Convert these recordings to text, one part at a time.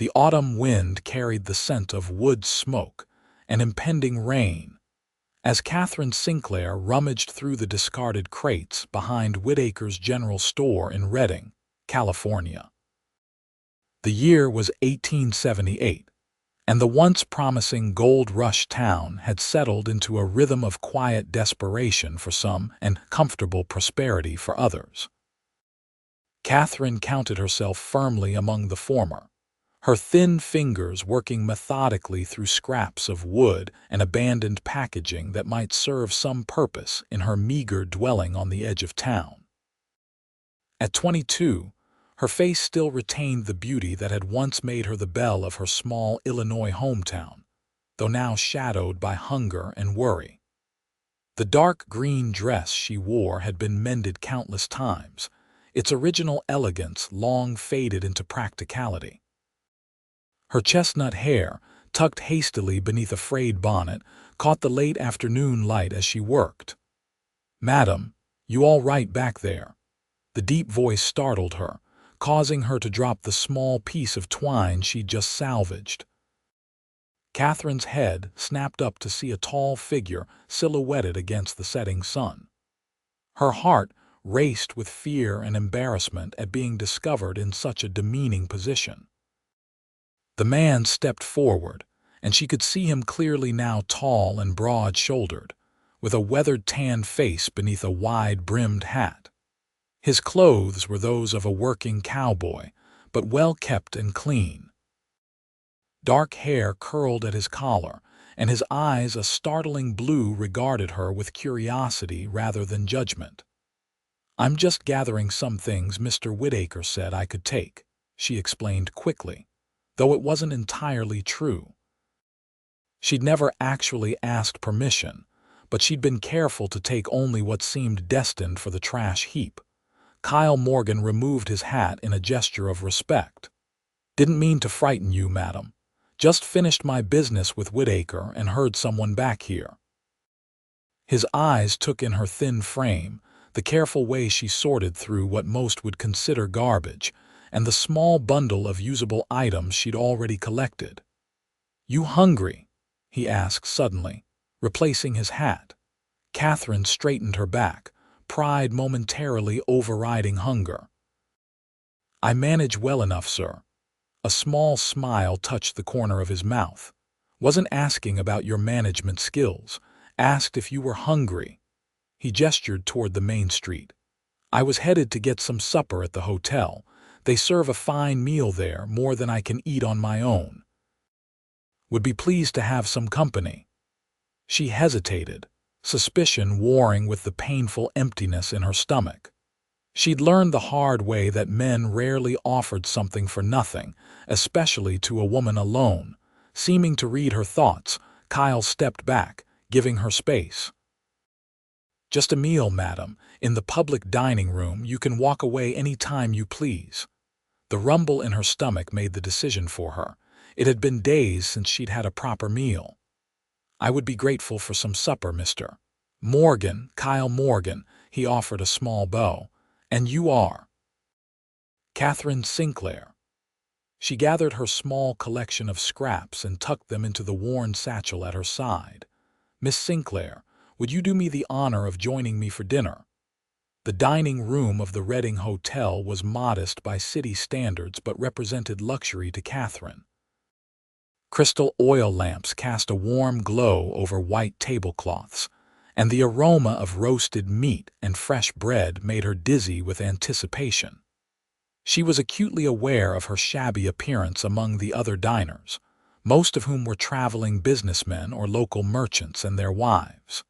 The autumn wind carried the scent of wood smoke and impending rain as Katherine Sinclair rummaged through the discarded crates behind Whitaker's General Store in Redding, California. The year was 1878, and the once promising gold rush town had settled into a rhythm of quiet desperation for some and comfortable prosperity for others. Katherine counted herself firmly among the former, her thin fingers working methodically through scraps of wood and abandoned packaging that might serve some purpose in her meager dwelling on the edge of town. At 22, her face still retained the beauty that had once made her the belle of her small Illinois hometown, though now shadowed by hunger and worry. The dark green dress she wore had been mended countless times, its original elegance long faded into practicality. Her chestnut hair, tucked hastily beneath a frayed bonnet, caught the late afternoon light as she worked. "Madam, you all right back there?" The deep voice startled her, causing her to drop the small piece of twine she'd just salvaged. Katherine's head snapped up to see a tall figure silhouetted against the setting sun. Her heart raced with fear and embarrassment at being discovered in such a demeaning position. The man stepped forward, and she could see him clearly now, tall and broad-shouldered, with a weathered tan face beneath a wide-brimmed hat. His clothes were those of a working cowboy, but well-kept and clean. Dark hair curled at his collar, and his eyes, a startling blue, regarded her with curiosity rather than judgment. "I'm just gathering some things Mr. Whitaker said I could take," she explained quickly, though it wasn't entirely true. She'd never actually asked permission, but she'd been careful to take only what seemed destined for the trash heap. Kyle Morgan removed his hat in a gesture of respect. "Didn't mean to frighten you, madam. Just finished my business with Whitaker and heard someone back here." His eyes took in her thin frame, the careful way she sorted through what most would consider garbage, and the small bundle of usable items she'd already collected. "You hungry?" he asked suddenly, replacing his hat. Katherine straightened her back, pride momentarily overriding hunger. "I manage well enough, sir." A small smile touched the corner of his mouth. "Wasn't asking about your management skills. Asked if you were hungry." He gestured toward the main street. "I was headed to get some supper at the hotel. They serve a fine meal there, more than I can eat on my own. Would be pleased to have some company." She hesitated, suspicion warring with the painful emptiness in her stomach. She'd learned the hard way that men rarely offered something for nothing, especially to a woman alone. Seeming to read her thoughts, Kyle stepped back, giving her space. "Just a meal, madam. In the public dining room, you can walk away any time you please." The rumble in her stomach made the decision for her. It had been days since she'd had a proper meal. "I would be grateful for some supper, Mr. Morgan, Kyle Morgan." He offered a small bow. "And you are?" "Katherine Sinclair." She gathered her small collection of scraps and tucked them into the worn satchel at her side. "Miss Sinclair, would you do me the honor of joining me for dinner?" The dining room of the Redding Hotel was modest by city standards but represented luxury to Katherine. Crystal oil lamps cast a warm glow over white tablecloths, and the aroma of roasted meat and fresh bread made her dizzy with anticipation. She was acutely aware of her shabby appearance among the other diners, most of whom were traveling businessmen or local merchants and their wives.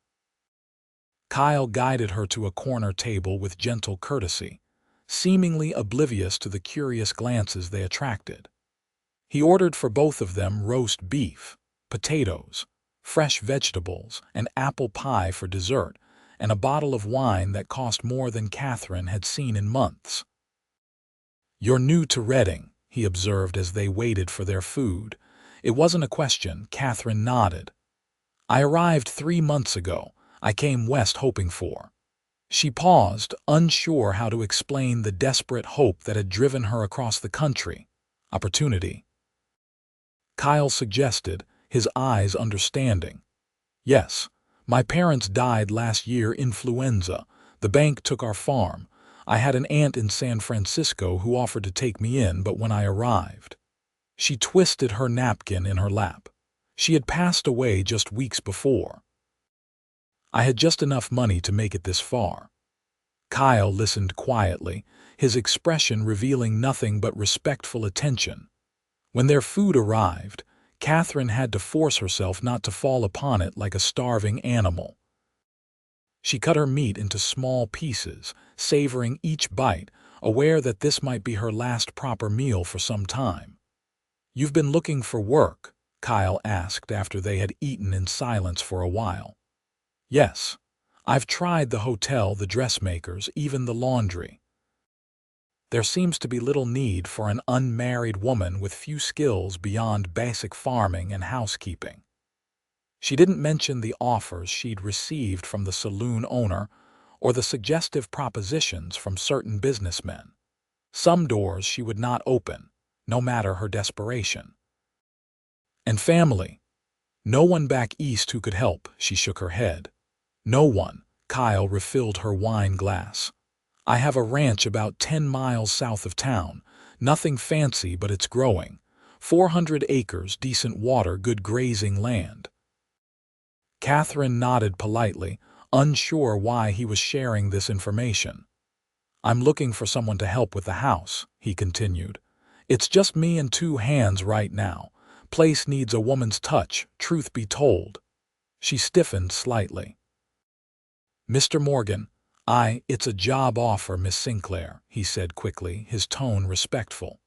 Kyle guided her to a corner table with gentle courtesy, seemingly oblivious to the curious glances they attracted. He ordered for both of them roast beef, potatoes, fresh vegetables, and apple pie for dessert, and a bottle of wine that cost more than Katherine had seen in months. "You're new to Redding," he observed as they waited for their food. It wasn't a question. Katherine nodded. "I arrived 3 months ago. I came west hoping for." She paused, unsure how to explain the desperate hope that had driven her across the country. Opportunity. Kyle suggested, his eyes understanding. Yes, my parents died last year influenza. The bank took our farm. I had an aunt in San Francisco who offered to take me in, but when I arrived, she twisted her napkin in her lap. She had passed away just weeks before. I had just enough money to make it this far. Kyle listened quietly, his expression revealing nothing but respectful attention. When their food arrived, Katherine had to force herself not to fall upon it like a starving animal. She cut her meat into small pieces, savoring each bite, aware that this might be her last proper meal for some time. "You've been looking for work?" Kyle asked after they had eaten in silence for a while. "Yes. I've tried the hotel, the dressmakers, even the laundry. There seems to be little need for an unmarried woman with few skills beyond basic farming and housekeeping." She didn't mention the offers she'd received from the saloon owner or the suggestive propositions from certain businessmen. Some doors she would not open, no matter her desperation. "And family? No one back east who could help?" She shook her head. "No one." Kyle refilled her wine glass. "I have a ranch about 10 miles south of town. Nothing fancy, but it's growing. 400 acres, decent water, good grazing land." Katherine nodded politely, unsure why he was sharing this information. "I'm looking for someone to help with the house," he continued. "It's just me and 2 hands right now. Place needs a woman's touch, truth be told." She stiffened slightly. "Mr. Morgan, it's a job offer, Miss Sinclair," he said quickly, his tone respectful.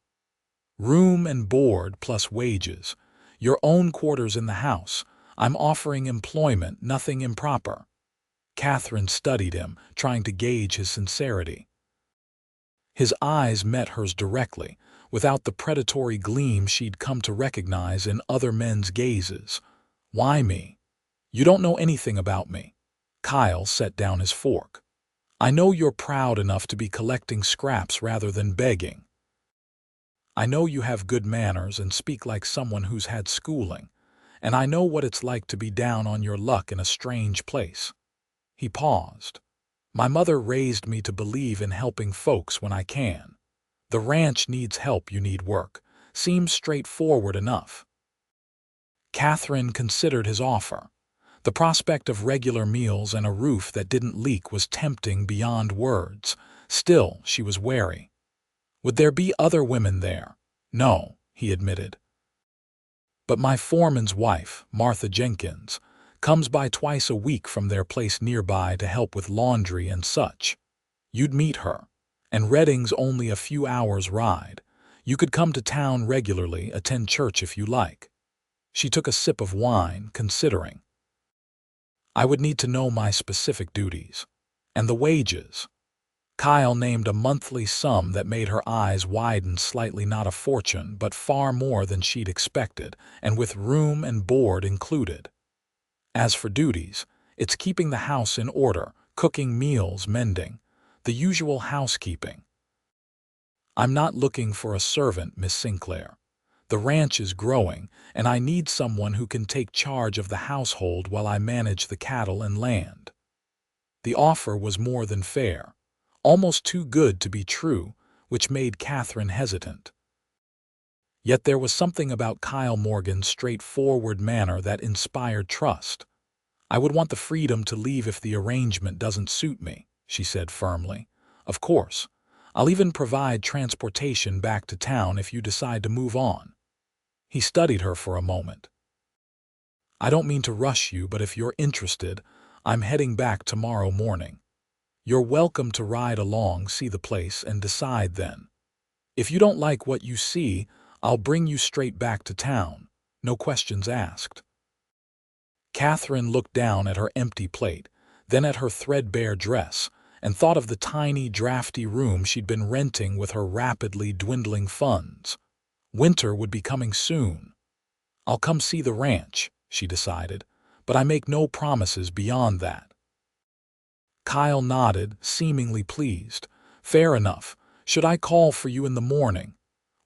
"Room and board plus wages. Your own quarters in the house. I'm offering employment, nothing improper." Katherine studied him, trying to gauge his sincerity. His eyes met hers directly, without the predatory gleam she'd come to recognize in other men's gazes. "Why me? You don't know anything about me." Kyle set down his fork. "I know you're proud enough to be collecting scraps rather than begging. I know you have good manners and speak like someone who's had schooling. And I know what it's like to be down on your luck in a strange place." He paused. "My mother raised me to believe in helping folks when I can. The ranch needs help, you need work. Seems straightforward enough." Katherine considered his offer. The prospect of regular meals and a roof that didn't leak was tempting beyond words. Still, she was wary. Would there be other women there? No, he admitted. "But my foreman's wife, Martha Jenkins, comes by twice a week from their place nearby to help with laundry and such. You'd meet her. And Redding's only a few hours' ride. You could come to town regularly, attend church if you like." She took a sip of wine, considering. "I would need to know my specific duties. And the wages." Kyle named a monthly sum that made her eyes widen slightly. Not a fortune, but far more than she'd expected, and with room and board included. As for duties, it's keeping the house in order, cooking meals, mending, the usual housekeeping. "I'm not looking for a servant, Miss Sinclair. The ranch is growing, and I need someone who can take charge of the household while I manage the cattle and land." The offer was more than fair. Almost too good to be true, which made Katherine hesitant. Yet there was something about Kyle Morgan's straightforward manner that inspired trust. "I would want the freedom to leave if the arrangement doesn't suit me," she said firmly. "Of course, I'll even provide transportation back to town if you decide to move on." He studied her for a moment. "I don't mean to rush you, but if you're interested, I'm heading back tomorrow morning. You're welcome to ride along, see the place, and decide then. If you don't like what you see, I'll bring you straight back to town. No questions asked." Katherine looked down at her empty plate, then at her threadbare dress, and thought of the tiny, drafty room she'd been renting with her rapidly dwindling funds. Winter would be coming soon. "I'll come see the ranch," she decided, "but I make no promises beyond that." Kyle nodded, seemingly pleased. "Fair enough. Should I call for you in the morning?"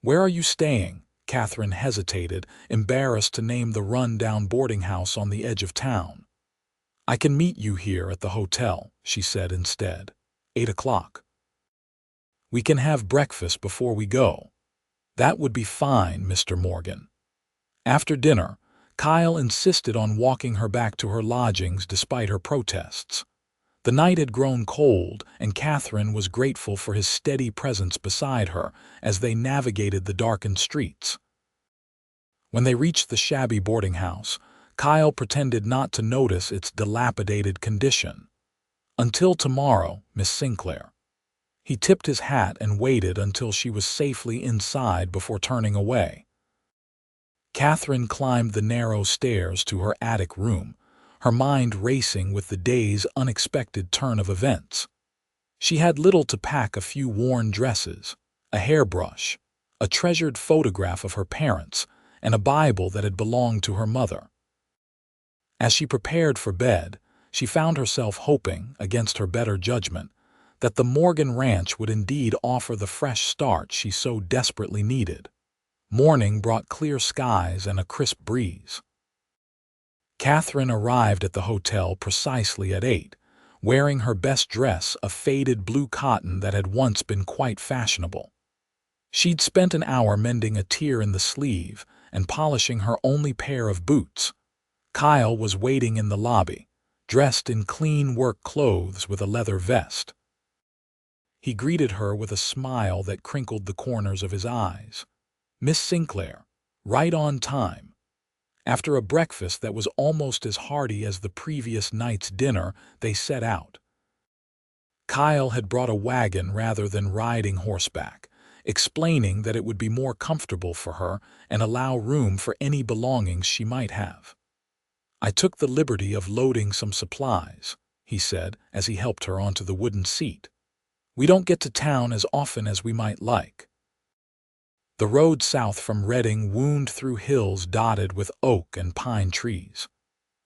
"Where are you staying?" Katherine hesitated, embarrassed to name the run-down boarding house on the edge of town. "I can meet you here at the hotel," she said instead. 8 o'clock. "We can have breakfast before we go." "That would be fine, Mr. Morgan." After dinner, Kyle insisted on walking her back to her lodgings despite her protests. The night had grown cold, and Katherine was grateful for his steady presence beside her as they navigated the darkened streets. When they reached the shabby boarding house, Kyle pretended not to notice its dilapidated condition. "Until tomorrow, Miss Sinclair." He tipped his hat and waited until she was safely inside before turning away. Katherine climbed the narrow stairs to her attic room, her mind racing with the day's unexpected turn of events. She had little to pack: a few worn dresses, a hairbrush, a treasured photograph of her parents, and a Bible that had belonged to her mother. As she prepared for bed, she found herself hoping, against her better judgment, that the Morgan Ranch would indeed offer the fresh start she so desperately needed. Morning brought clear skies and a crisp breeze. Katherine arrived at the hotel precisely at 8, wearing her best dress, a faded blue cotton that had once been quite fashionable. She'd spent an hour mending a tear in the sleeve and polishing her only pair of boots. Kyle was waiting in the lobby, dressed in clean work clothes with a leather vest. He greeted her with a smile that crinkled the corners of his eyes. "Miss Sinclair, right on time." After a breakfast that was almost as hearty as the previous night's dinner, they set out. Kyle had brought a wagon rather than riding horseback, explaining that it would be more comfortable for her and allow room for any belongings she might have. "I took the liberty of loading some supplies," he said as he helped her onto the wooden seat. "We don't get to town as often as we might like." The road south from Reading wound through hills dotted with oak and pine trees.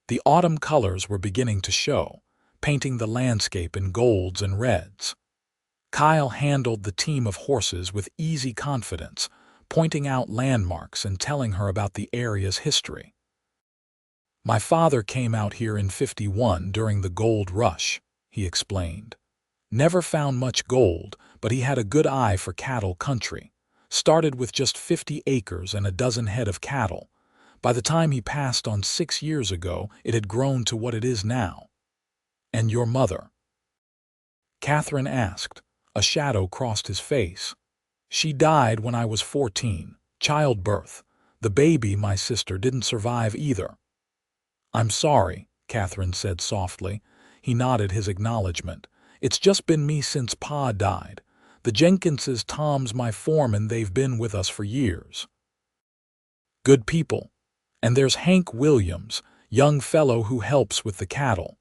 The autumn colors were beginning to show, painting the landscape in golds and reds. Kyle handled the team of horses with easy confidence, pointing out landmarks and telling her about the area's history. "My father came out here in '51 during the gold rush," he explained. "Never found much gold, but he had a good eye for cattle country. Started with just 50 acres and a dozen head of cattle. By the time he passed on 6 years ago, it had grown to what it is now." "And your mother?" Katherine asked. A shadow crossed his face. "She died when I was 14, childbirth. The baby, my sister, didn't survive either." "I'm sorry," Katherine said softly. He nodded his acknowledgement. "It's just been me since Pa died. The Jenkinses, Tom's my foreman, they've been with us for years. Good people. And there's Hank Williams, young fellow who helps with the cattle."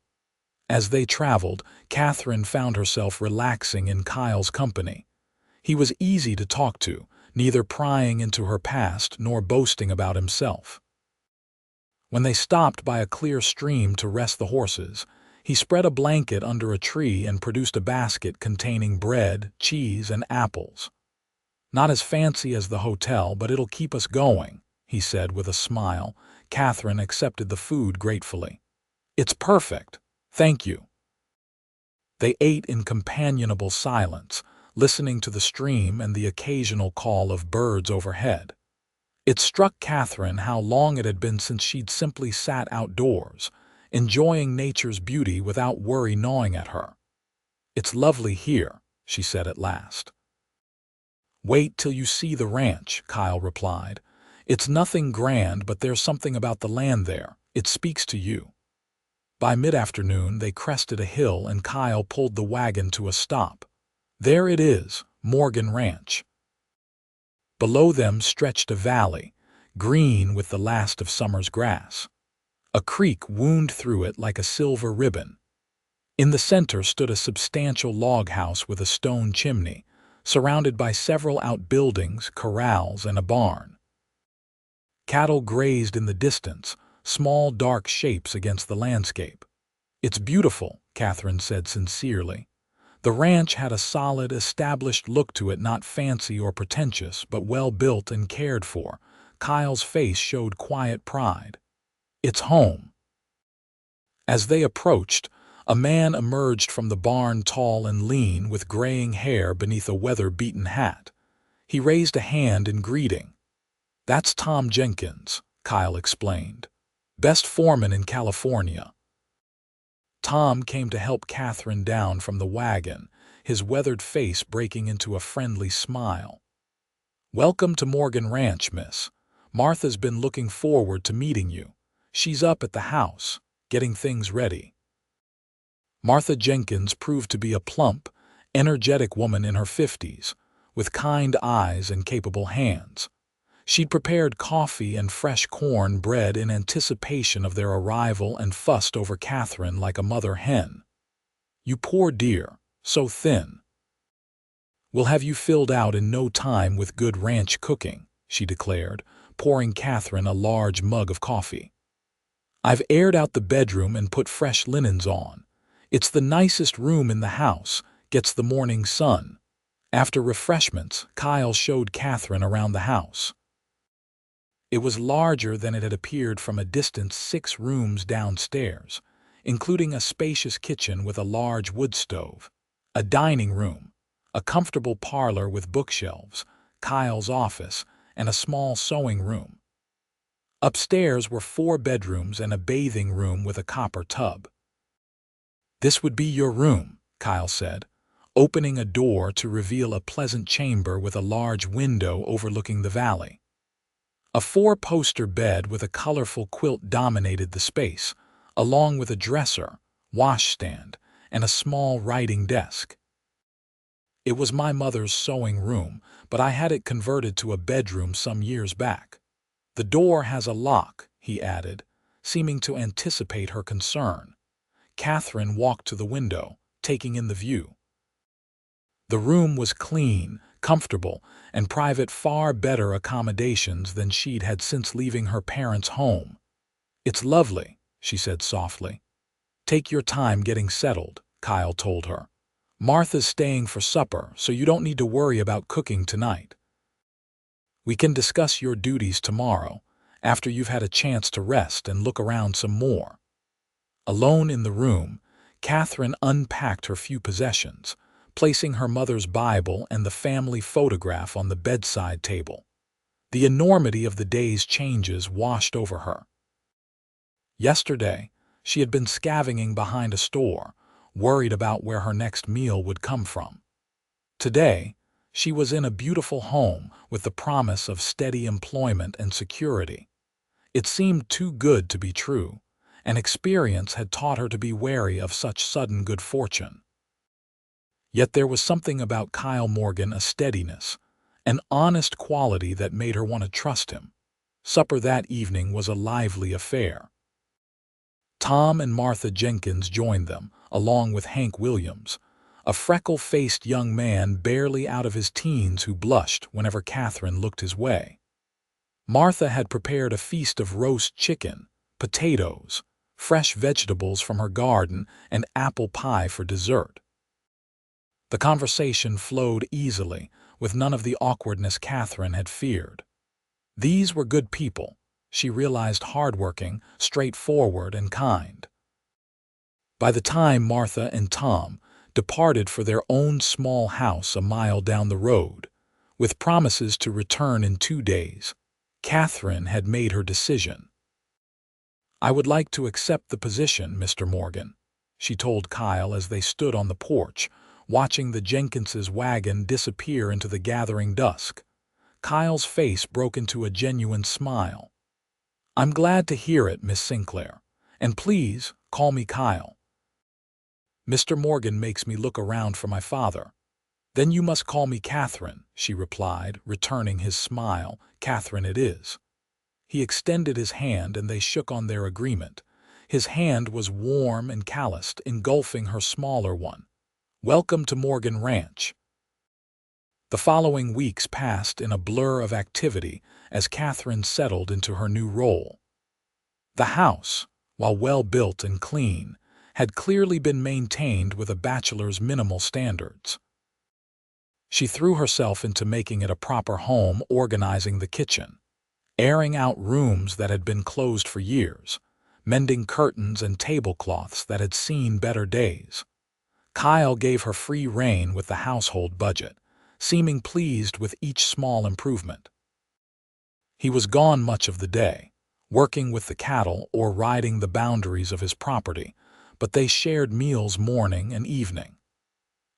As they traveled, Katherine found herself relaxing in Kyle's company. He was easy to talk to, neither prying into her past nor boasting about himself. When they stopped by a clear stream to rest the horses, he spread a blanket under a tree and produced a basket containing bread, cheese, and apples. "Not as fancy as the hotel, but it'll keep us going," he said with a smile. Katherine accepted the food gratefully. "It's perfect. Thank you." They ate in companionable silence, listening to the stream and the occasional call of birds overhead. It struck Katherine how long it had been since she'd simply sat outdoors, enjoying nature's beauty without worry gnawing at her. "It's lovely here," she said at last. "Wait till you see the ranch," Kyle replied. "It's nothing grand, but there's something about the land there. It speaks to you." By mid-afternoon, they crested a hill and Kyle pulled the wagon to a stop. There it is, Morgan Ranch. Below them stretched a valley, green with the last of summer's grass. A creek wound through it like a silver ribbon. In the center stood a substantial log house with a stone chimney, surrounded by several outbuildings, corrals, and a barn. Cattle grazed in the distance, small dark shapes against the landscape. "It's beautiful," Katherine said sincerely. The ranch had a solid, established look to it, not fancy or pretentious, but well built and cared for, Kyle's face showed quiet pride. "It's home." As they approached, a man emerged from the barn, tall and lean, with graying hair beneath a weather-beaten hat. He raised a hand in greeting. "That's Tom Jenkins," Kyle explained. "Best foreman in California." Tom came to help Katherine down from the wagon, his weathered face breaking into a friendly smile. "Welcome to Morgan Ranch, miss. Martha's been looking forward to meeting you. She's up at the house, getting things ready." Martha Jenkins proved to be a plump, energetic woman in her 50s, with kind eyes and capable hands. She'd prepared coffee and fresh corn bread in anticipation of their arrival and fussed over Katherine like a mother hen. "You poor dear, so thin." "We'll have you filled out in no time with good ranch cooking," she declared, pouring Katherine a large mug of coffee. "I've aired out the bedroom and put fresh linens on. It's the nicest room in the house, gets the morning sun." After refreshments, Kyle showed Katherine around the house. It was larger than it had appeared from a distance, 6 rooms downstairs, including a spacious kitchen with a large wood stove, a dining room, a comfortable parlor with bookshelves, Kyle's office, and a small sewing room. Upstairs were 4 bedrooms and a bathing room with a copper tub. "This would be your room," Kyle said, opening a door to reveal a pleasant chamber with a large window overlooking the valley. A 4-poster bed with a colorful quilt dominated the space, along with a dresser, washstand, and a small writing desk. "It was my mother's sewing room, but I had it converted to a bedroom some years back. The door has a lock," he added, seeming to anticipate her concern. Katherine walked to the window, taking in the view. The room was clean, comfortable, and private, far better accommodations than she'd had since leaving her parents' home. "It's lovely," she said softly. "Take your time getting settled," Kyle told her. "Martha's staying for supper, so you don't need to worry about cooking tonight. We can discuss your duties tomorrow, after you've had a chance to rest and look around some more." Alone in the room, Katherine unpacked her few possessions, placing her mother's Bible and the family photograph on the bedside table. The enormity of the day's changes washed over her. Yesterday, she had been scavenging behind a store, worried about where her next meal would come from. Today, she was in a beautiful home with the promise of steady employment and security. It seemed too good to be true, and experience had taught her to be wary of such sudden good fortune. Yet there was something about Kyle Morgan, a steadiness, an honest quality that made her want to trust him. Supper that evening was a lively affair. Tom and Martha Jenkins joined them, along with Hank Williams, a freckle-faced young man barely out of his teens who blushed whenever Katherine looked his way. Martha had prepared a feast of roast chicken, potatoes, fresh vegetables from her garden, and apple pie for dessert. The conversation flowed easily, with none of the awkwardness Katherine had feared. These were good people, she realized, hardworking, straightforward, and kind. By the time Martha and Tom departed for their own small house a mile down the road, with promises to return in 2 days, Katherine had made her decision. "I would like to accept the position, Mr. Morgan," she told Kyle as they stood on the porch, watching the Jenkinses' wagon disappear into the gathering dusk. Kyle's face broke into a genuine smile. "I'm glad to hear it, Miss Sinclair, and please call me Kyle. Mr. Morgan makes me look around for my father." "Then you must call me Katherine," she replied, returning his smile. "Katherine it is." He extended his hand and they shook on their agreement. His hand was warm and calloused, engulfing her smaller one. "Welcome to Morgan Ranch." The following weeks passed in a blur of activity as Katherine settled into her new role. The house, while well-built and clean, had clearly been maintained with a bachelor's minimal standards. She threw herself into making it a proper home, organizing the kitchen, airing out rooms that had been closed for years, mending curtains and tablecloths that had seen better days. Kyle gave her free rein with the household budget, seeming pleased with each small improvement. He was gone much of the day, working with the cattle or riding the boundaries of his property, but they shared meals morning and evening.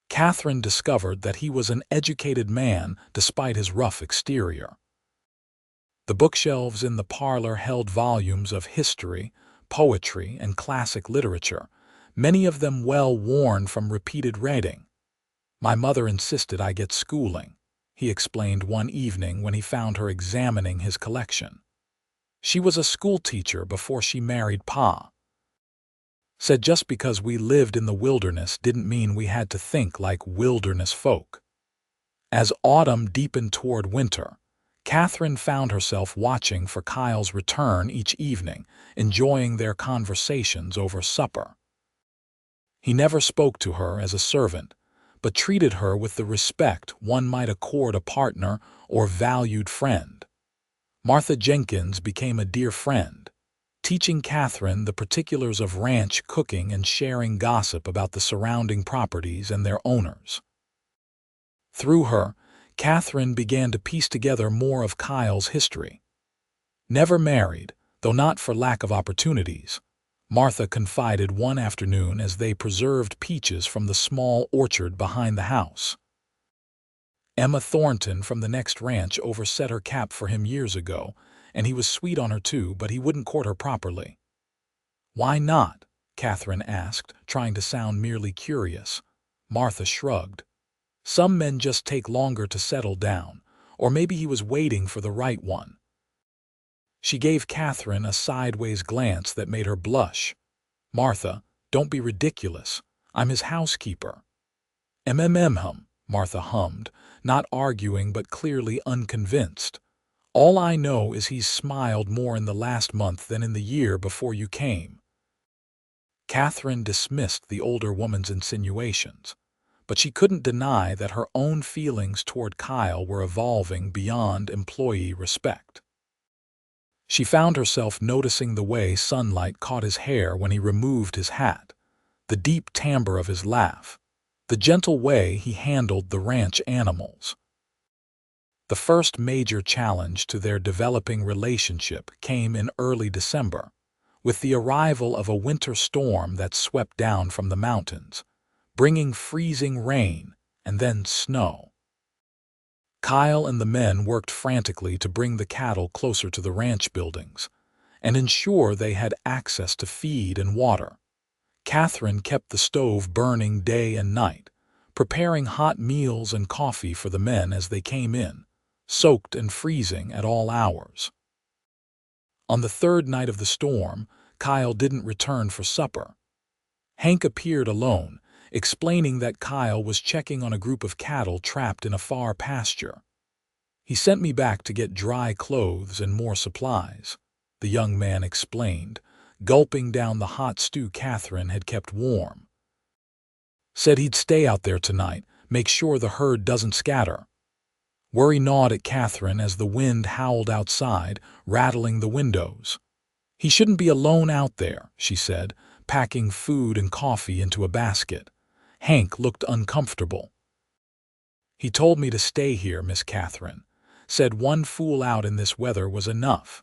Katherine discovered that he was an educated man despite his rough exterior. The bookshelves in the parlor held volumes of history, poetry, and classic literature, many of them well worn from repeated reading. "My mother insisted I get schooling," he explained one evening when he found her examining his collection. "She was a schoolteacher before she married Pa. Said just because we lived in the wilderness didn't mean we had to think like wilderness folk." As autumn deepened toward winter, Katherine found herself watching for Kyle's return each evening, enjoying their conversations over supper. He never spoke to her as a servant, but treated her with the respect one might accord a partner or valued friend. Martha Jenkins became a dear friend, teaching Katherine the particulars of ranch cooking and sharing gossip about the surrounding properties and their owners. Through her, Katherine began to piece together more of Kyle's history. Never married, though not for lack of opportunities, Martha confided one afternoon as they preserved peaches from the small orchard behind the house. "Emma Thornton from the next ranch overset her cap for him years ago, and he was sweet on her too, but he wouldn't court her properly." "Why not?" Katherine asked, trying to sound merely curious. Martha shrugged. "Some men just take longer to settle down, or maybe he was waiting for the right one." She gave Katherine a sideways glance that made her blush. "Martha, don't be ridiculous. I'm his housekeeper." Martha hummed, not arguing but clearly unconvinced. "All I know is he's smiled more in the last month than in the year before you came." Katherine dismissed the older woman's insinuations, but she couldn't deny that her own feelings toward Kyle were evolving beyond employee respect. She found herself noticing the way sunlight caught his hair when he removed his hat, the deep timbre of his laugh, the gentle way he handled the ranch animals. The first major challenge to their developing relationship came in early December, with the arrival of a winter storm that swept down from the mountains, bringing freezing rain and then snow. Kyle and the men worked frantically to bring the cattle closer to the ranch buildings and ensure they had access to feed and water. Katherine kept the stove burning day and night, preparing hot meals and coffee for the men as they came in, soaked and freezing at all hours. On the third night of the storm, Kyle didn't return for supper. Hank appeared alone, explaining that Kyle was checking on a group of cattle trapped in a far pasture. "He sent me back to get dry clothes and more supplies," the young man explained, gulping down the hot stew Katherine had kept warm. "Said he'd stay out there tonight, make sure the herd doesn't scatter." Worry gnawed at Katherine as the wind howled outside, rattling the windows. "He shouldn't be alone out there," she said, packing food and coffee into a basket. Hank looked uncomfortable. "He told me to stay here, Miss Katherine. Said one fool out in this weather was enough.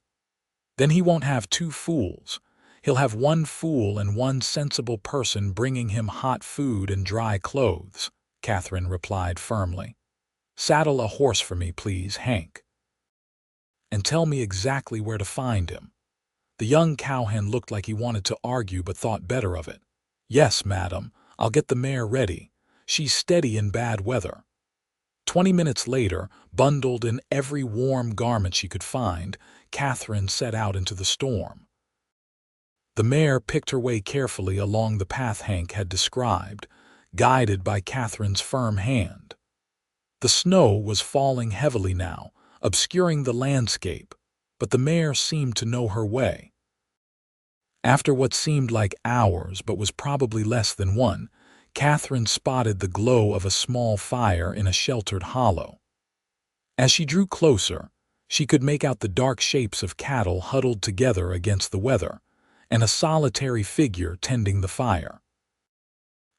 Then he won't have two fools. He'll have one fool and one sensible person bringing him hot food and dry clothes," Katherine replied firmly. "Saddle a horse for me, please, Hank. And tell me exactly where to find him." The young cowhand looked like he wanted to argue but thought better of it. "Yes, madam, I'll get the mare ready. She's steady in bad weather." 20 minutes later, bundled in every warm garment she could find, Katherine set out into the storm. The mare picked her way carefully along the path Hank had described, guided by Katherine's firm hand. The snow was falling heavily now, obscuring the landscape, but the mare seemed to know her way. After what seemed like hours but was probably less than one, Katherine spotted the glow of a small fire in a sheltered hollow. As she drew closer, She could make out the dark shapes of cattle huddled together against the weather, and a solitary figure tending the fire.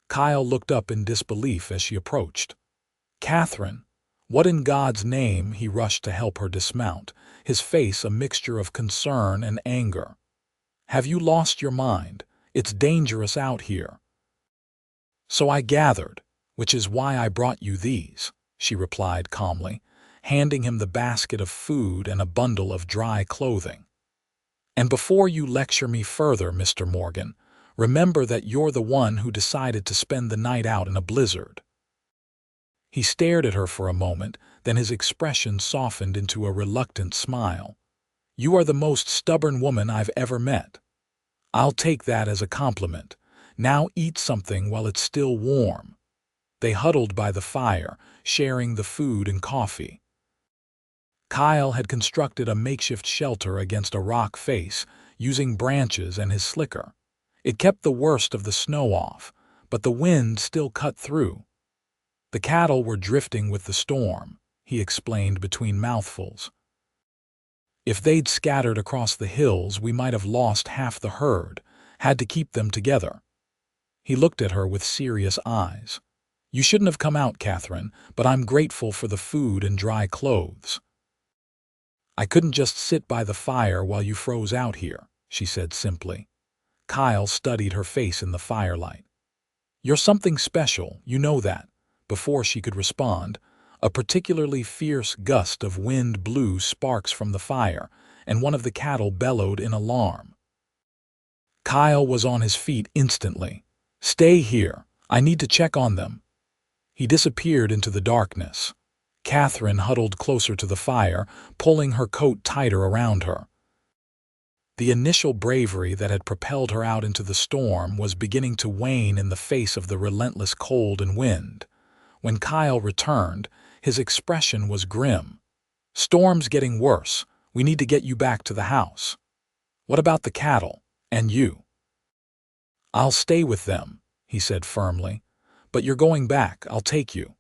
Kyle looked up in disbelief as she approached. "Katherine, what in God's name?" He rushed to help her dismount, his face a mixture of concern and anger. "Have you lost your mind? It's dangerous out here." "So I gathered, which is why I brought you these," she replied calmly, handing him the basket of food and a bundle of dry clothing. "And before you lecture me further, Mr. Morgan, remember that you're the one who decided to spend the night out in a blizzard." He stared at her for a moment, then his expression softened into a reluctant smile. "You are the most stubborn woman I've ever met." "I'll take that as a compliment. Now eat something while it's still warm." They huddled by the fire, sharing the food and coffee. Kyle had constructed a makeshift shelter against a rock face, using branches and his slicker. It kept the worst of the snow off, but the wind still cut through. "The cattle were drifting with the storm," he explained between mouthfuls. "If they'd scattered across the hills, we might have lost half the herd, had to keep them together." He looked at her with serious eyes. "You shouldn't have come out, Katherine, but I'm grateful for the food and dry clothes." "I couldn't just sit by the fire while you froze out here," she said simply. Kyle studied her face in the firelight. "You're something special, you know that." Before she could respond, a particularly fierce gust of wind blew sparks from the fire, and one of the cattle bellowed in alarm. Kyle was on his feet instantly. "Stay here. I need to check on them." He disappeared into the darkness. Katherine huddled closer to the fire, pulling her coat tighter around her. The initial bravery that had propelled her out into the storm was beginning to wane in the face of the relentless cold and wind. When Kyle returned, his expression was grim. "Storm's getting worse. We need to get you back to the house." "What about the cattle? And you?" "I'll stay with them," he said firmly. "But you're going back. I'll take you."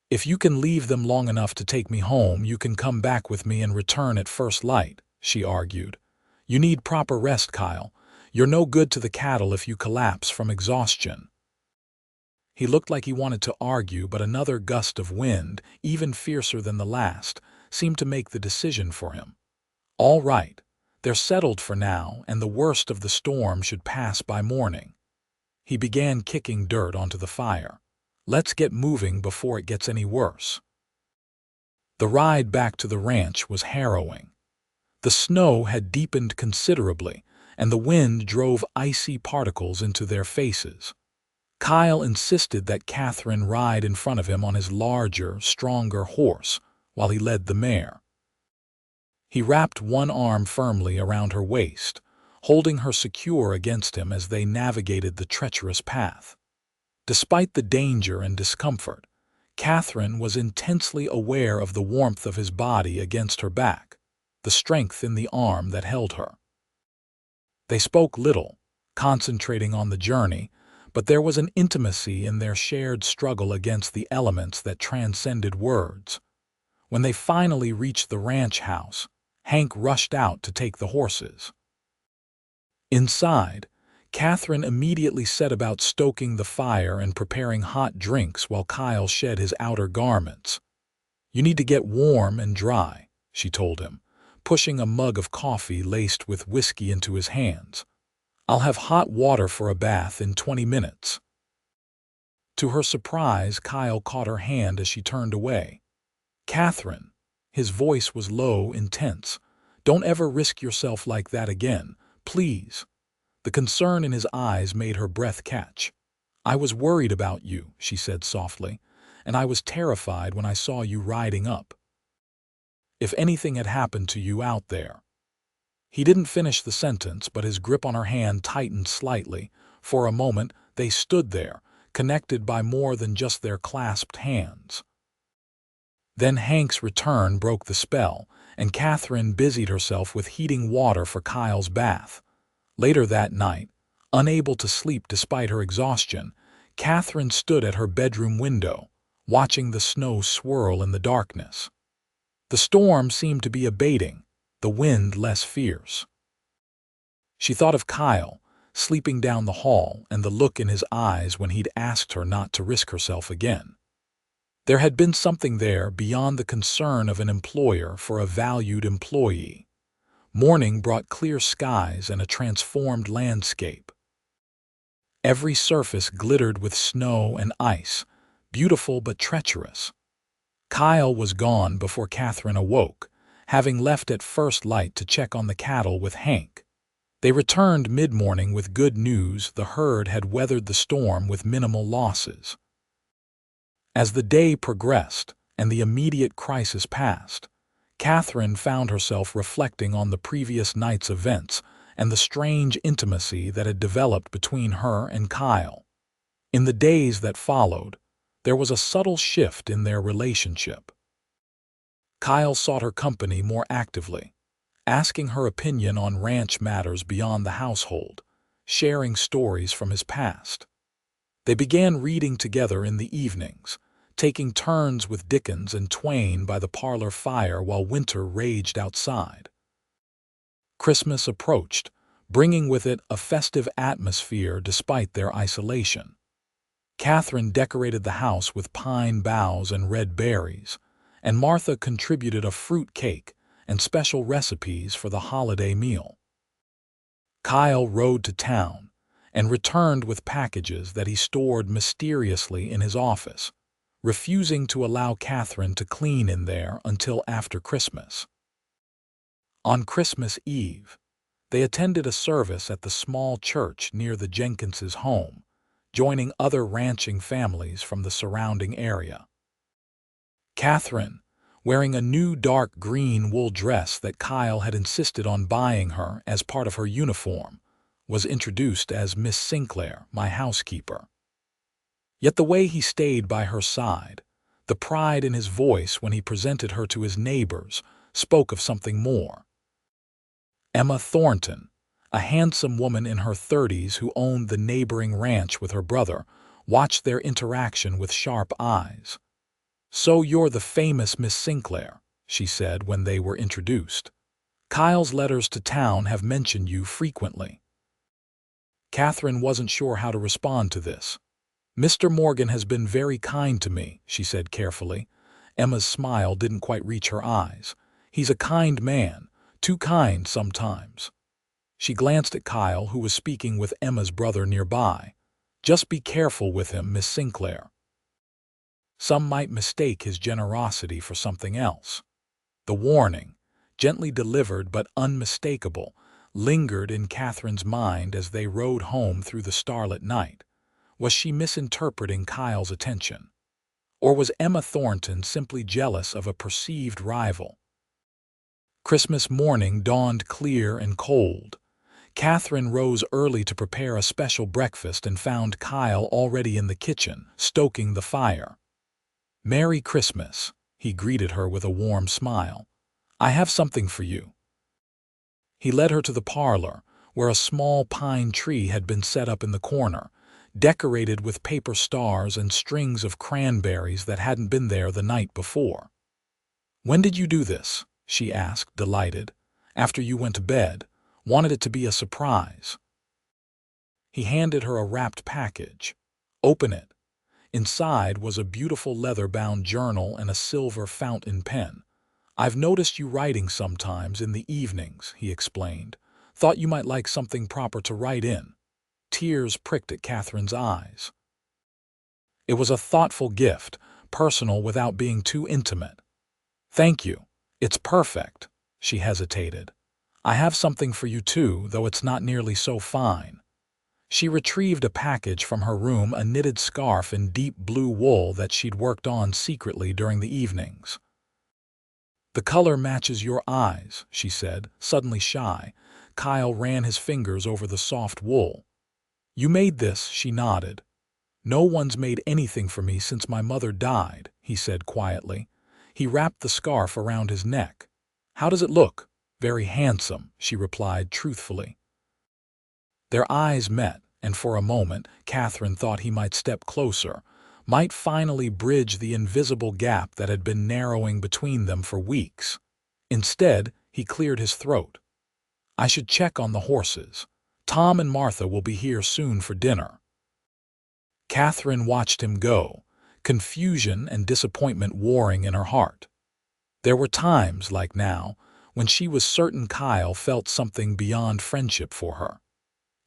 "If you can leave them long enough to take me home, you can come back with me and return at first light," she argued. "You need proper rest, Kyle. You're no good to the cattle if you collapse from exhaustion." He looked like he wanted to argue, but another gust of wind, even fiercer than the last, seemed to make the decision for him. "All right. They're settled for now, and the worst of the storm should pass by morning." He began kicking dirt onto the fire. "Let's get moving before it gets any worse." The ride back to the ranch was harrowing. The snow had deepened considerably, and the wind drove icy particles into their faces. Kyle insisted that Katherine ride in front of him on his larger, stronger horse, while he led the mare. He wrapped one arm firmly around her waist, holding her secure against him as they navigated the treacherous path. Despite the danger and discomfort, Katherine was intensely aware of the warmth of his body against her back, the strength in the arm that held her. They spoke little, concentrating on the journey, but there was an intimacy in their shared struggle against the elements that transcended words. When they finally reached the ranch house, Hank rushed out to take the horses. Inside, Katherine immediately set about stoking the fire and preparing hot drinks while Kyle shed his outer garments. "You need to get warm and dry," she told him, pushing a mug of coffee laced with whiskey into his hands. "I'll have hot water for a bath in 20 minutes. To her surprise, Kyle caught her hand as she turned away. "Katherine," his voice was low, intense, "don't ever risk yourself like that again, please." The concern in his eyes made her breath catch. "I was worried about you," she said softly, "and I was terrified when I saw you riding up. If anything had happened to you out there." He didn't finish the sentence, but his grip on her hand tightened slightly. For a moment, they stood there, connected by more than just their clasped hands. Then Hank's return broke the spell, and Katherine busied herself with heating water for Kyle's bath. Later that night, unable to sleep despite her exhaustion, Katherine stood at her bedroom window, watching the snow swirl in the darkness. The storm seemed to be abating, the wind less fierce. She thought of Kyle, sleeping down the hall, and the look in his eyes when he'd asked her not to risk herself again. There had been something there beyond the concern of an employer for a valued employee. Morning brought clear skies and a transformed landscape. Every surface glittered with snow and ice, beautiful but treacherous. Kyle was gone before Katherine awoke, having left at first light to check on the cattle with Hank. They returned mid-morning with good news: the herd had weathered the storm with minimal losses. As the day progressed and the immediate crisis passed, Katherine found herself reflecting on the previous night's events and the strange intimacy that had developed between her and Kyle. In the days that followed, there was a subtle shift in their relationship. Kyle sought her company more actively, asking her opinion on ranch matters beyond the household, sharing stories from his past. They began reading together in the evenings, taking turns with Dickens and Twain by the parlor fire while winter raged outside. Christmas approached, bringing with it a festive atmosphere despite their isolation. Katherine decorated the house with pine boughs and red berries, and Martha contributed a fruit cake and special recipes for the holiday meal. Kyle rode to town and returned with packages that he stored mysteriously in his office, refusing to allow Katherine to clean in there until after Christmas. On Christmas Eve, they attended a service at the small church near the Jenkinses' home, joining other ranching families from the surrounding area. Katherine, wearing a new dark green wool dress that Kyle had insisted on buying her as part of her uniform, was introduced as Miss Sinclair, my housekeeper. Yet the way he stayed by her side, the pride in his voice when he presented her to his neighbors, spoke of something more. Emma Thornton, a handsome woman in her 30s who owned the neighboring ranch with her brother, watched their interaction with sharp eyes. "So you're the famous Miss Sinclair," she said when they were introduced. "Kyle's letters to town have mentioned you frequently." Katherine wasn't sure how to respond to this. "Mr. Morgan has been very kind to me," she said carefully. Emma's smile didn't quite reach her eyes. "He's a kind man, too kind sometimes." She glanced at Kyle, who was speaking with Emma's brother nearby. "Just be careful with him, Miss Sinclair. Some might mistake his generosity for something else." The warning, gently delivered but unmistakable, lingered in Katherine's mind as they rode home through the starlit night. Was she misinterpreting Kyle's attention? Or was Emma Thornton simply jealous of a perceived rival? Christmas morning dawned clear and cold. Katherine rose early to prepare a special breakfast and found Kyle already in the kitchen, stoking the fire. "Merry Christmas," he greeted her with a warm smile. "I have something for you." He led her to the parlor, where a small pine tree had been set up in the corner, decorated with paper stars and strings of cranberries that hadn't been there the night before. "When did you do this?" she asked, delighted. "After you went to bed. Wanted it to be a surprise." He handed her a wrapped package. "Open it." Inside was a beautiful leather-bound journal and a silver fountain pen. "I've noticed you writing sometimes in the evenings," he explained. "Thought you might like something proper to write in." Tears pricked at Katherine's eyes. It was a thoughtful gift, personal without being too intimate. "Thank you. It's perfect." She hesitated. "I have something for you too, though it's not nearly so fine." She retrieved a package from her room, a knitted scarf in deep blue wool that she'd worked on secretly during the evenings. "The color matches your eyes," she said, suddenly shy. Kyle ran his fingers over the soft wool. "You made this," she nodded. "No one's made anything for me since my mother died," he said quietly. He wrapped the scarf around his neck. "How does it look?" "Very handsome," she replied truthfully. Their eyes met, and for a moment Katherine thought he might step closer. might finally bridge the invisible gap that had been narrowing between them for weeks. Instead, he cleared his throat. "I should check on the horses. Tom and Martha will be here soon for dinner." Katherine watched him go, confusion and disappointment warring in her heart. There were times, like now, when she was certain Kyle felt something beyond friendship for her.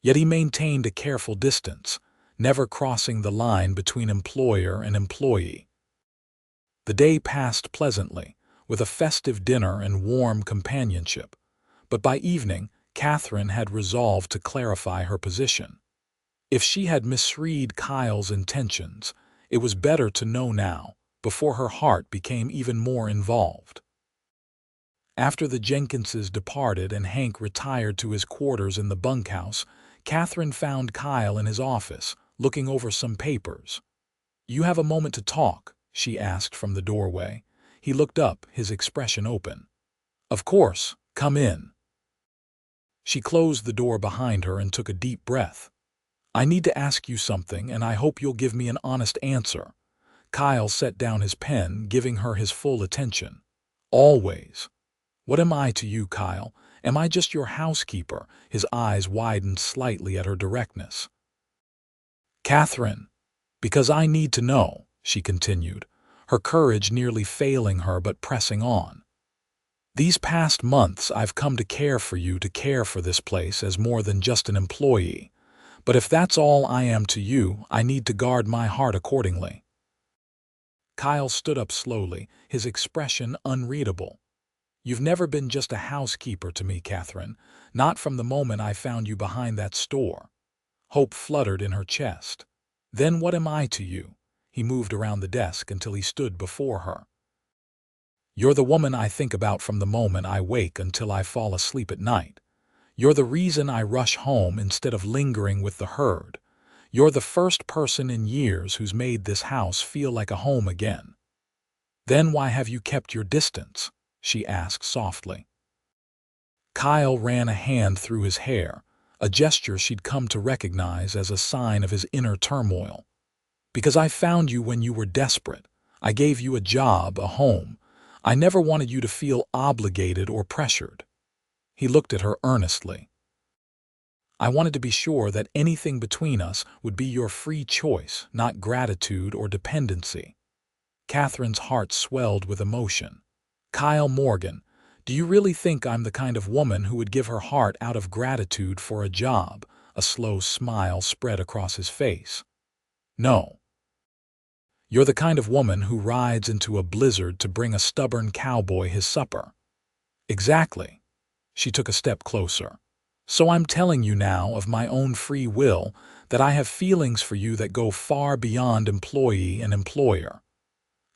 Yet he maintained a careful distance, never crossing the line between employer and employee. The day passed pleasantly, with a festive dinner and warm companionship, but by evening, Katherine had resolved to clarify her position. If she had misread Kyle's intentions, it was better to know now, before her heart became even more involved. After the Jenkinses departed and Hank retired to his quarters in the bunkhouse, Katherine found Kyle in his office, looking over some papers. "You have a moment to talk?" she asked from the doorway. He looked up, his expression open. "Of course, come in." She closed the door behind her and took a deep breath. "I need to ask you something, and I hope you'll give me an honest answer." Kyle set down his pen, giving her his full attention. "Always." "What am I to you, Kyle? Am I just your housekeeper?" His eyes widened slightly at her directness. "Katherine, because I need to know," she continued, her courage nearly failing her but pressing on. "These past months I've come to care for you, to care for this place as more than just an employee. But if that's all I am to you, I need to guard my heart accordingly." Kyle stood up slowly, his expression unreadable. "You've never been just a housekeeper to me, Katherine, not from the moment I found you behind that store." Hope fluttered in her chest. "Then what am I to you?" He moved around the desk until he stood before her. "You're the woman I think about from the moment I wake until I fall asleep at night. You're the reason I rush home instead of lingering with the herd. You're the first person in years who's made this house feel like a home again." "Then why have you kept your distance?" she asked softly. Kyle ran a hand through his hair, a gesture she'd come to recognize as a sign of his inner turmoil. "Because I found you when you were desperate. I gave you a job, a home. I never wanted you to feel obligated or pressured." He looked at her earnestly. "I wanted to be sure that anything between us would be your free choice, not gratitude or dependency." Katherine's heart swelled with emotion. "Kyle Morgan, do you really think I'm the kind of woman who would give her heart out of gratitude for a job?" A slow smile spread across his face. "No. You're the kind of woman who rides into a blizzard to bring a stubborn cowboy his supper." "Exactly." She took a step closer. "So I'm telling you now, of my own free will, that I have feelings for you that go far beyond employee and employer."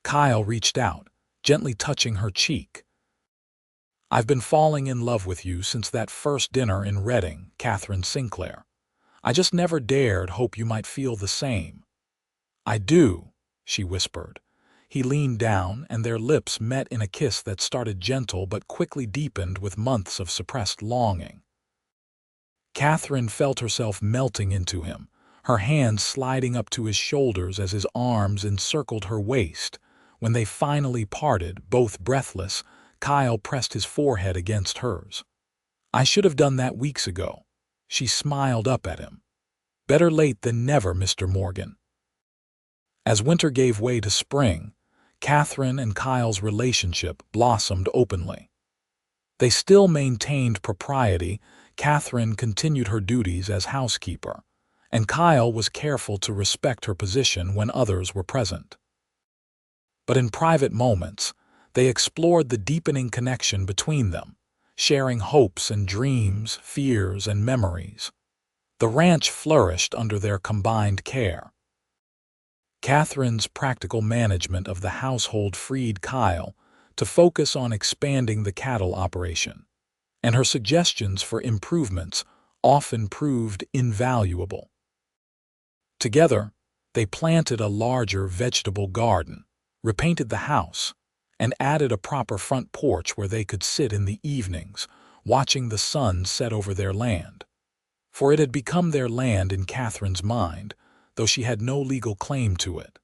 Kyle reached out, gently touching her cheek. "I've been falling in love with you since that first dinner in Reading, Katherine Sinclair. I just never dared hope you might feel the same." "I do," she whispered. He leaned down, and their lips met in a kiss that started gentle but quickly deepened with months of suppressed longing. Katherine felt herself melting into him, her hands sliding up to his shoulders as his arms encircled her waist. When they finally parted, both breathless, Kyle pressed his forehead against hers. "I should have done that weeks ago." She smiled up at him. "Better late than never, Mr. Morgan." As winter gave way to spring, Katherine and Kyle's relationship blossomed openly. They still maintained propriety. Katherine continued her duties as housekeeper, and Kyle was careful to respect her position when others were present. But in private moments, they explored the deepening connection between them, sharing hopes and dreams, fears and memories. The ranch flourished under their combined care. Katherine's practical management of the household freed Kyle to focus on expanding the cattle operation, and her suggestions for improvements often proved invaluable. Together, they planted a larger vegetable garden, repainted the house, and added a proper front porch where they could sit in the evenings, watching the sun set over their land. For it had become their land in Katherine's mind, though she had no legal claim to it.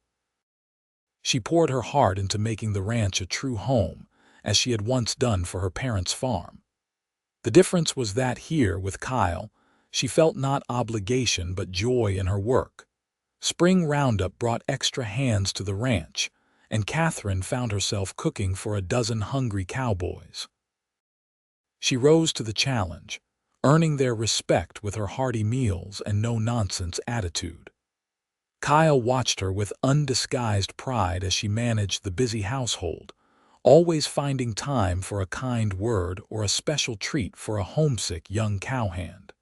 She poured her heart into making the ranch a true home, as she had once done for her parents' farm. The difference was that here, with Kyle, she felt not obligation but joy in her work. Spring roundup brought extra hands to the ranch, and Katherine found herself cooking for a dozen hungry cowboys. She rose to the challenge, earning their respect with her hearty meals and no-nonsense attitude. Kyle watched her with undisguised pride as she managed the busy household, always finding time for a kind word or a special treat for a homesick young cowhand.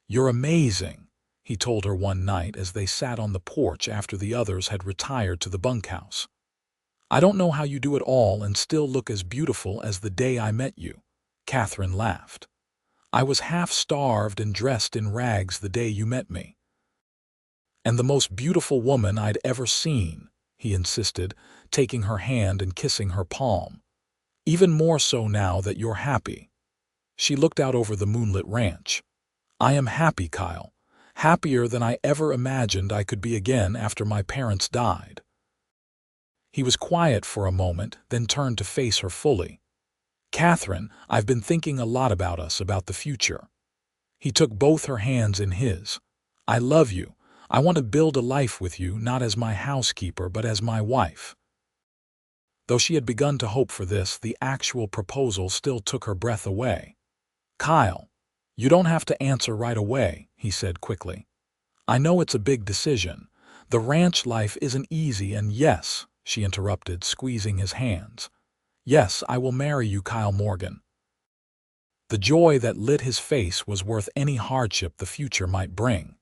"You're amazing," he told her one night as they sat on the porch after the others had retired to the bunkhouse. "I don't know how you do it all and still look as beautiful as the day I met you." Katherine laughed. "I was half-starved and dressed in rags the day you met me." "And the most beautiful woman I'd ever seen," he insisted, taking her hand and kissing her palm. "Even more so now that you're happy." She looked out over the moonlit ranch. "I am happy, Kyle. Happier than I ever imagined I could be again after my parents died." He was quiet for a moment, then turned to face her fully. "Katherine, I've been thinking a lot about us, about the future." He took both her hands in his. "I love you. I want to build a life with you, not as my housekeeper, but as my wife." Though she had begun to hope for this, the actual proposal still took her breath away. "Kyle, you don't have to answer right away," he said quickly. "I know it's a big decision. The ranch life isn't easy, and yes," she interrupted, squeezing his hands, "yes, I will marry you, Kyle Morgan." The joy that lit his face was worth any hardship the future might bring.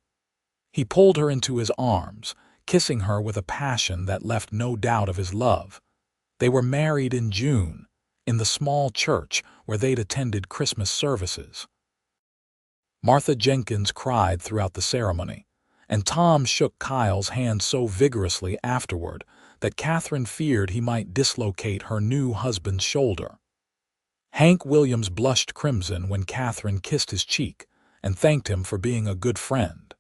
He pulled her into his arms, kissing her with a passion that left no doubt of his love. They were married in June, in the small church where they'd attended Christmas services. Martha Jenkins cried throughout the ceremony, and Tom shook Kyle's hand so vigorously afterward that Katherine feared he might dislocate her new husband's shoulder. Hank Williams blushed crimson when Katherine kissed his cheek and thanked him for being a good friend.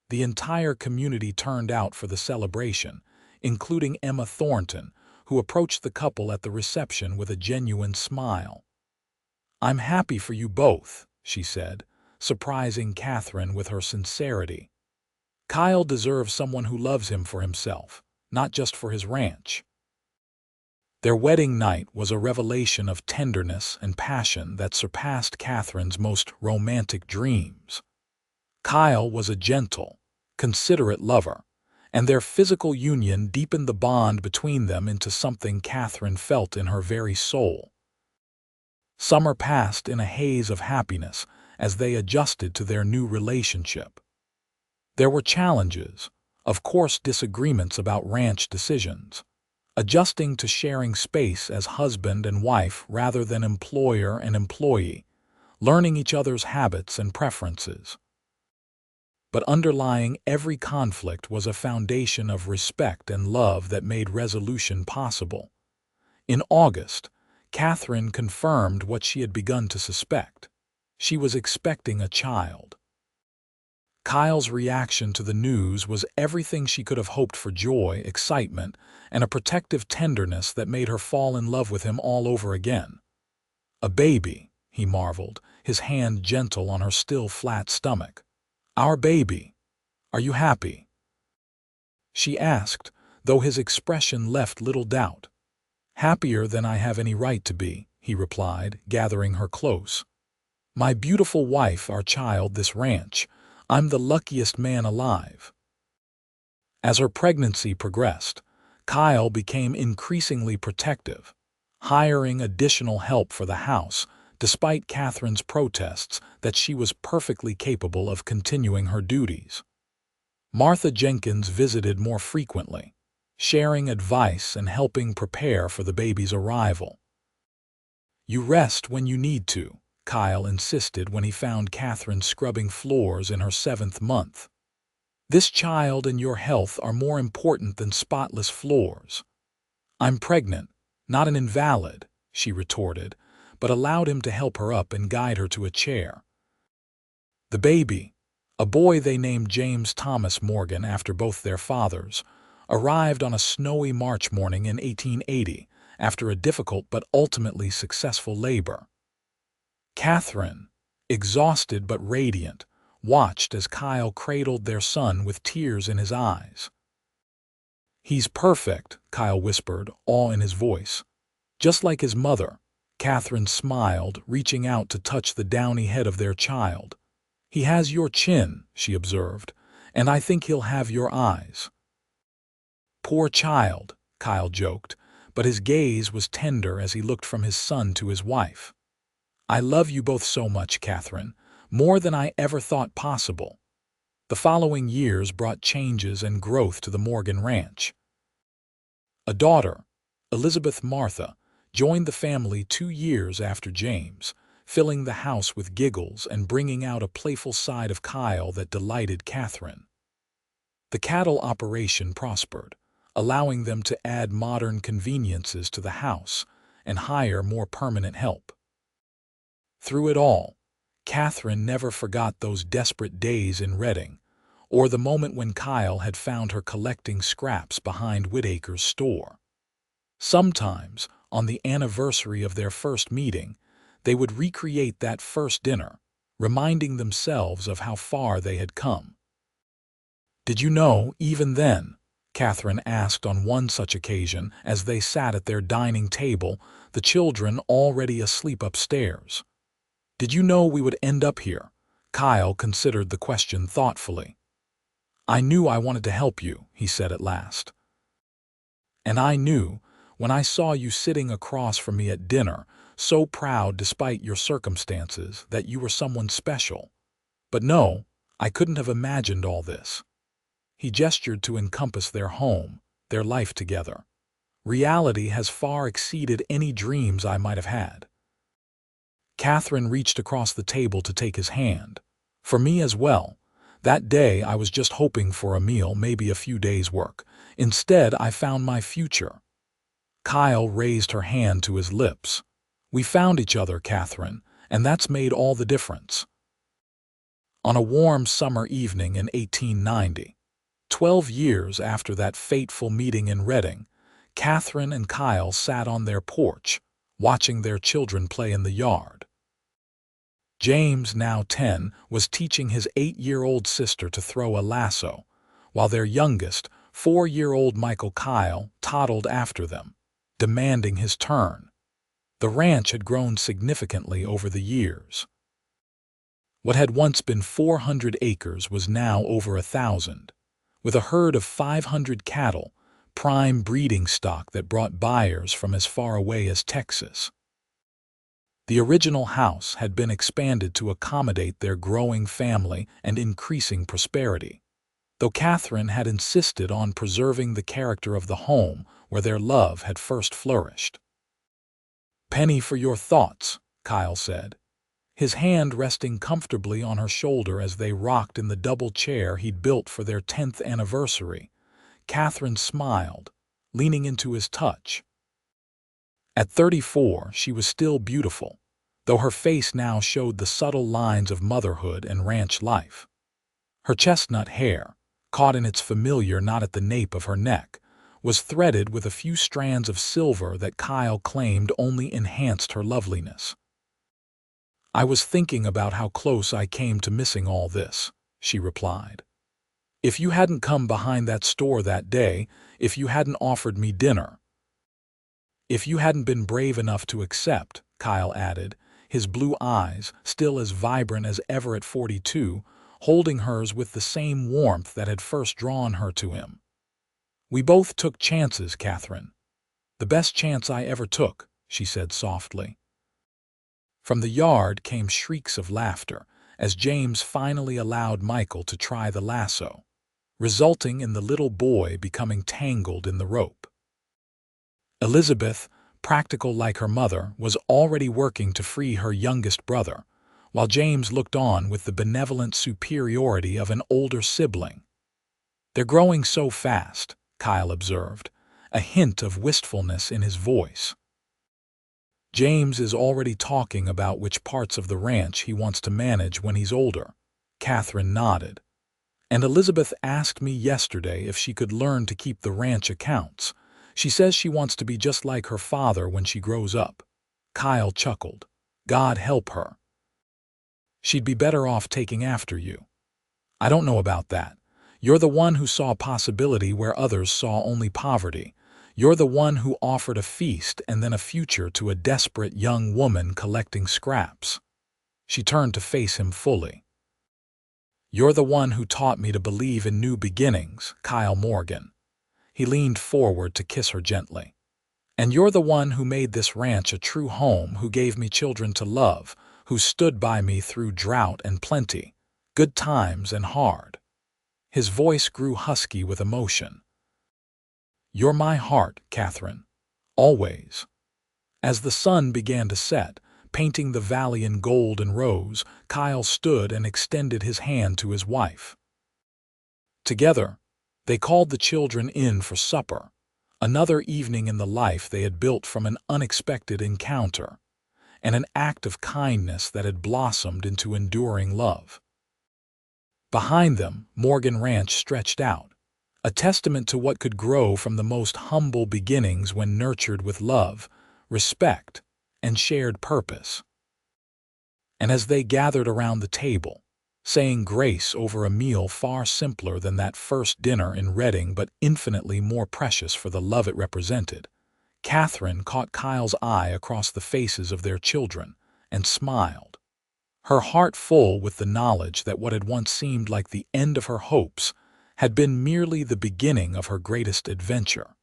The entire community turned out for the celebration, including Emma Thornton, who approached the couple at the reception with a genuine smile. "I'm happy for you both," she said, surprising Katherine with her sincerity. "Kyle deserves someone who loves him for himself, not just for his ranch." Their wedding night was a revelation of tenderness and passion that surpassed Katherine's most romantic dreams. Kyle was a gentle, considerate lover, and their physical union deepened the bond between them into something Katherine felt in her very soul. Summer passed in a haze of happiness as they adjusted to their new relationship. There were challenges, of course, disagreements about ranch decisions, adjusting to sharing space as husband and wife rather than employer and employee, learning each other's habits and preferences. But underlying every conflict was a foundation of respect and love that made resolution possible. In August, Katherine confirmed what she had begun to suspect. She was expecting a child. Kyle's reaction to the news was everything she could have hoped for: joy, excitement, and a protective tenderness that made her fall in love with him all over again. "A baby," he marveled, his hand gentle on her still flat stomach. "Our baby. Are you happy?" she asked, though his expression left little doubt. "Happier than I have any right to be," he replied, gathering her close. "My beautiful wife, our child, this ranch. I'm the luckiest man alive." As her pregnancy progressed, Kyle became increasingly protective, hiring additional help for the house, despite Katherine's protests that she was perfectly capable of continuing her duties. Martha Jenkins visited more frequently, sharing advice and helping prepare for the baby's arrival. "You rest when you need to," Kyle insisted when he found Katherine scrubbing floors in her 7th month. "This child and your health are more important than spotless floors." "I'm pregnant, not an invalid," she retorted, but allowed him to help her up and guide her to a chair. The baby, a boy they named James Thomas Morgan after both their fathers, arrived on a snowy March morning in 1880 after a difficult but ultimately successful labor. Katherine, exhausted but radiant, watched as Kyle cradled their son with tears in his eyes. "He's perfect," Kyle whispered, awe in his voice. "Just like his mother." Katherine smiled, reaching out to touch the downy head of their child. "He has your chin," she observed, "and I think he'll have your eyes." "Poor child," Kyle joked, but his gaze was tender as he looked from his son to his wife. "I love you both so much, Katherine, more than I ever thought possible." The following years brought changes and growth to the Morgan Ranch. A daughter, Elizabeth Martha, joined the family 2 years after James, filling the house with giggles and bringing out a playful side of Kyle that delighted Katherine. The cattle operation prospered, allowing them to add modern conveniences to the house and hire more permanent help. Through it all, Katherine never forgot those desperate days in Redding, or the moment when Kyle had found her collecting scraps behind Whitaker's store. Sometimes, on the anniversary of their first meeting, they would recreate that first dinner, reminding themselves of how far they had come. "Did you know, even then," Katherine asked on one such occasion as they sat at their dining table, the children already asleep upstairs. "Did you know we would end up here?" Kyle considered the question thoughtfully. "I knew I wanted to help you," he said at last. "And I knew, when I saw you sitting across from me at dinner, so proud despite your circumstances, that you were someone special. But no, I couldn't have imagined all this." He gestured to encompass their home, their life together. "Reality has far exceeded any dreams I might have had." Katherine reached across the table to take his hand. "For me as well. That day I was just hoping for a meal, maybe a few days' work. Instead, I found my future." Kyle raised her hand to his lips. "We found each other, Katherine, and that's made all the difference." On a warm summer evening in 1890, 12 years after that fateful meeting in Redding, Katherine and Kyle sat on their porch, watching their children play in the yard. James, now 10, was teaching his 8-year-old sister to throw a lasso, while their youngest, 4-year-old Michael Kyle, toddled after them, demanding his turn. The ranch had grown significantly over the years. What had once been 400 acres was now over 1,000, with a herd of 500 cattle, prime breeding stock that brought buyers from as far away as Texas. The original house had been expanded to accommodate their growing family and increasing prosperity, though Katherine had insisted on preserving the character of the home where their love had first flourished. "Penny for your thoughts," Kyle said, his hand resting comfortably on her shoulder as they rocked in the double chair he'd built for their 10th anniversary. Katherine smiled, leaning into his touch. At 34, she was still beautiful, though her face now showed the subtle lines of motherhood and ranch life. Her chestnut hair, caught in its familiar knot at the nape of her neck, was threaded with a few strands of silver that Kyle claimed only enhanced her loveliness. "I was thinking about how close I came to missing all this," she replied. "If you hadn't come behind that store that day, if you hadn't offered me dinner, if you hadn't been brave enough to accept," Kyle added, his blue eyes, still as vibrant as ever at 42, holding hers with the same warmth that had first drawn her to him. "We both took chances, Katherine. The best chance I ever took," she said softly. From the yard came shrieks of laughter as James finally allowed Michael to try the lasso, resulting in the little boy becoming tangled in the rope. Elizabeth, practical like her mother, was already working to free her youngest brother, while James looked on with the benevolent superiority of an older sibling. "They're growing so fast," Kyle observed, a hint of wistfulness in his voice. "James is already talking about which parts of the ranch he wants to manage when he's older." Katherine nodded. And Elizabeth asked me yesterday if she could learn to keep the ranch accounts. She says she wants to be just like her father when she grows up. Kyle chuckled. God help her. She'd be better off taking after you. I don't know about that. You're the one who saw possibility where others saw only poverty. You're the one who offered a feast and then a future to a desperate young woman collecting scraps. She turned to face him fully. You're the one who taught me to believe in new beginnings, Kyle Morgan. He leaned forward to kiss her gently. And you're the one who made this ranch a true home, who gave me children to love, who stood by me through drought and plenty, good times and hard. His voice grew husky with emotion. You're my heart, Katherine. Always. As the sun began to set, painting the valley in gold and rose, Kyle stood and extended his hand to his wife. Together, they called the children in for supper, another evening in the life they had built from an unexpected encounter, and an act of kindness that had blossomed into enduring love. Behind them, Morgan Ranch stretched out, a testament to what could grow from the most humble beginnings when nurtured with love, respect, and shared purpose. And as they gathered around the table, saying grace over a meal far simpler than that first dinner in Reading but infinitely more precious for the love it represented, Katherine caught Kyle's eye across the faces of their children and smiled, her heart full with the knowledge that what had once seemed like the end of her hopes had been merely the beginning of her greatest adventure.